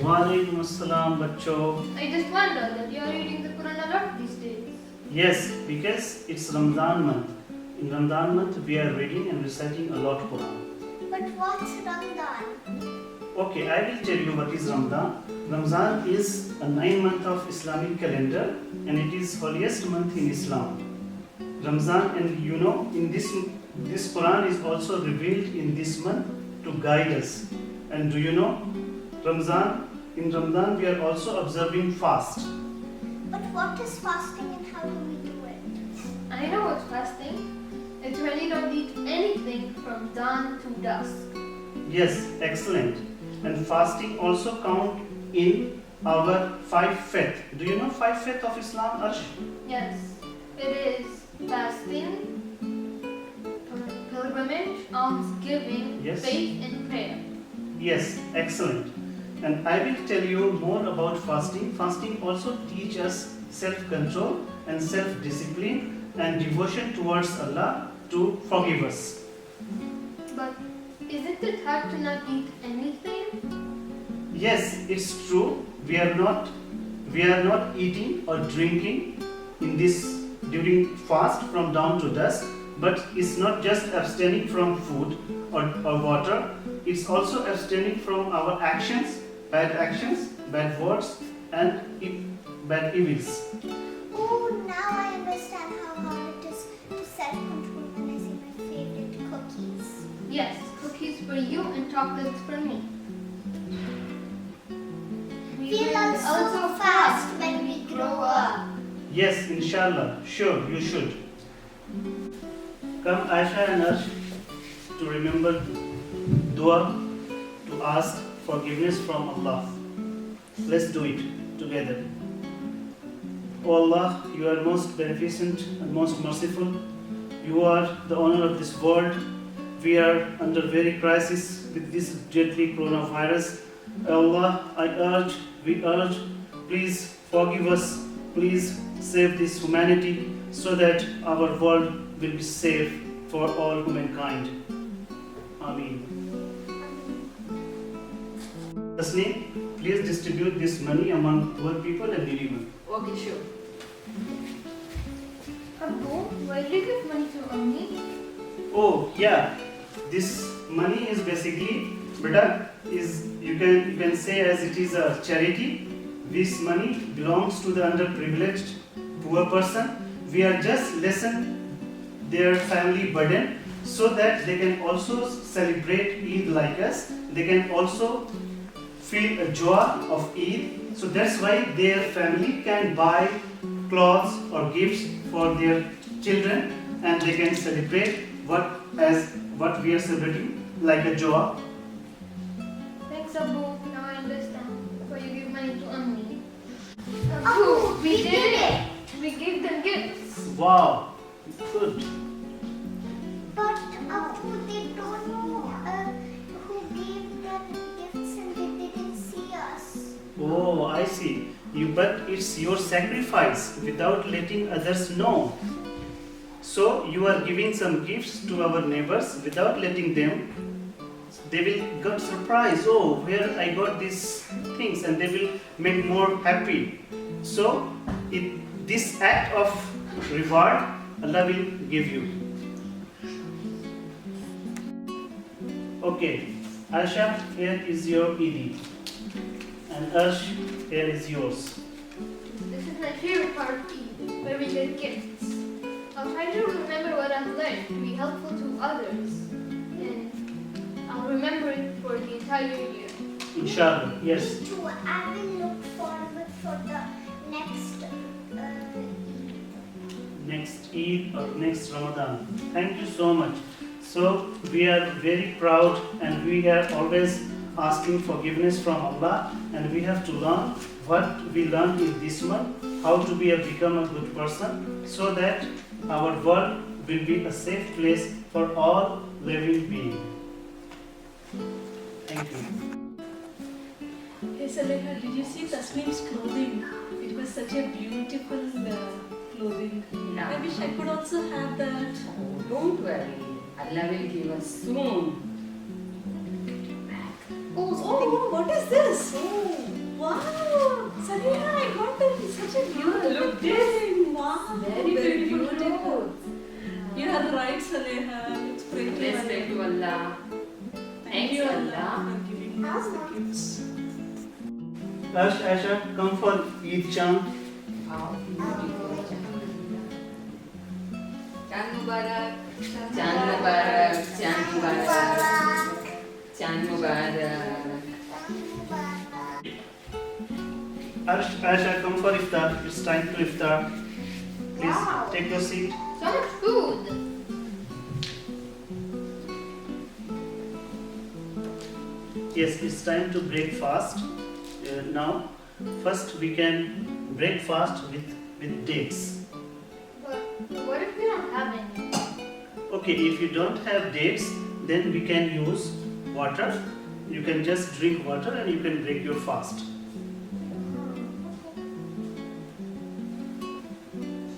Walaikum assalam, bachcho. I just wonder that you are reading the Quran a lot these days. Yes, because it's Ramadan month. In Ramadan month, we are reading and reciting a lot Quran. But what's Ramadan? Okay, I will tell you what is Ramadan. Ramadan is a 9 month of Islamic calendar and it is holiest month in Islam. Ramadan, and you know, in this Quran is also revealed in this month to guide us. And do you know, in Ramadan we are also observing fast. But what is fasting and how do we do it? I know what's fasting. It's when you don't eat anything from dawn to dusk. Yes, excellent. And fasting also count in our 5 faith. Do you know 5 faith of Islam, Arsh? Yes, it is fasting, pilgrimage, almsgiving, Yes. faith, and prayer. Yes, excellent. And I will tell you more about fasting. Fasting also teaches us self-control and self-discipline and devotion towards Allah to forgive us. But isn't it hard to not eat anything? Yes, it's true. We are not eating or drinking in this during fast from dawn to dusk. But it's not just abstaining from food or water. It's also abstaining from our actions, bad words, and bad evils. Oh, now I understand how hard it is to self-control when I see my favorite cookies. Yes, cookies for you and chocolates for me. We We'll will also fast when we grow up. Yes, inshallah. Sure, you should. Come, Aisha and Arsh, to remember dua, to ask forgiveness from Allah. Let's do it together. O Allah, you are most beneficent and most merciful. You are the owner of this world. We are under very crisis with this deadly coronavirus. O Allah, we urge, please forgive us. Please save this humanity so that our world will be safe for all humankind. Ameen. Tasneem, please distribute this money among poor people and needy ones. Okay, sure. Abu, why did you give money to Ammi? Oh yeah, this money is basically, brother, you can say as it is a charity. This money belongs to the underprivileged poor person. We are just lessen their family burden so that they can also celebrate Eid like us. They can also feel a joy of Eid. So that's why their family can buy clothes or gifts for their children and they can celebrate what we are celebrating like a joy. Thanks, Abu. Now I understand why you give money to Ammi. Abu, we did it! We gave them gifts. Wow, good. But Abu, they don't know who gave them gifts and they didn't see us. Oh, I see. But it's your sacrifice without letting others know. So you are giving some gifts to our neighbors without letting them. They will get surprised. Oh, where I got these things, and they will make more happy. So this act of reward Allah will give you. Okay, Aisha, here is your Eid. And Arsh, here is yours. This is my favorite part of Eid, where we get gifts. I'll try to remember what I've learned to be helpful to others. And I'll remember it for the entire year. Inshallah, yes. Me too. I will look forward for the Next Eid or next Ramadan. Thank you so much. So we are very proud and we are always asking forgiveness from Allah and we have to learn what we learned in this month, how to become a good person so that our world will be a safe place for all living beings. Thank you. Hey Saleha, did you see Tasneem's clothing? It was such a beautiful clothing. Yeah. I wish I could also have that. Oh, don't worry. Allah will give us soon. Oh, what is this? Oh, Wow! Saleha, I got them such a beautiful Look design. Wow! Very beautiful. You are right, Saleha. Let's pray to Respect to Allah. Thank you, Thanks, Allah, for giving us the gifts. Ash, Aisha, come for Eid chant. Wow, beautiful. Chand Mubarak. Chand Mubarak. Chand Mubarak. Chand Mubarak. Ash, Aisha, come for iftar. It's time to iftar. Please Wow. take your seat. So much food. Yes, it's time to break fast. Now, first we can break fast with dates. But what if we don't have any? Okay, if you don't have dates, then we can use water. You can just drink water and you can break your fast.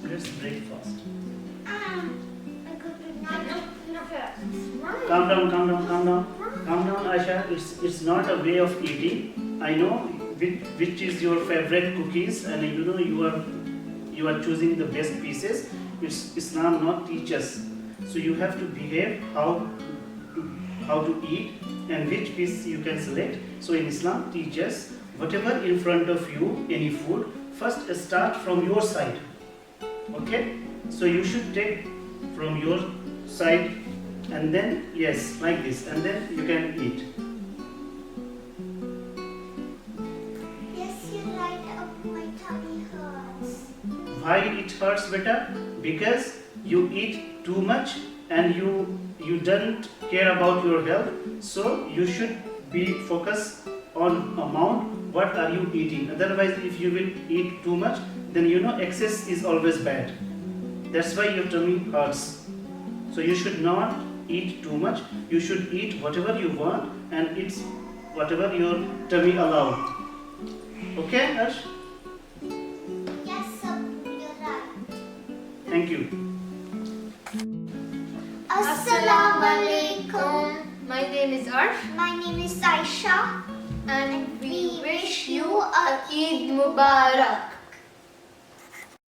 Let's break fast. Calm down, calm down, calm down. Calm down, Aisha. It's not a way of eating. I know which is your favorite cookies, and you know you are choosing the best pieces. It's Islam not teach us. So you have to behave how to eat and which piece you can select. So in Islam teach us whatever in front of you, any food, first start from your side. Okay? So you should take from your side and then yes, like this, and then you can eat. Yes, you're right. My tummy hurts. Why it hurts, beta? Because you eat too much and you don't care about your health. So you should be focused on amount. What are you eating? Otherwise, if you will eat too much, then you know excess is always bad. That's why your tummy hurts. So you should not eat too much. You should eat whatever you want and it's whatever your tummy allows. Okay, Harsh? Yes, sir, you're right. Thank you. Assalamu alaikum. My name is Arsh, My name is Aisha. and we wish you a Eid Mubarak.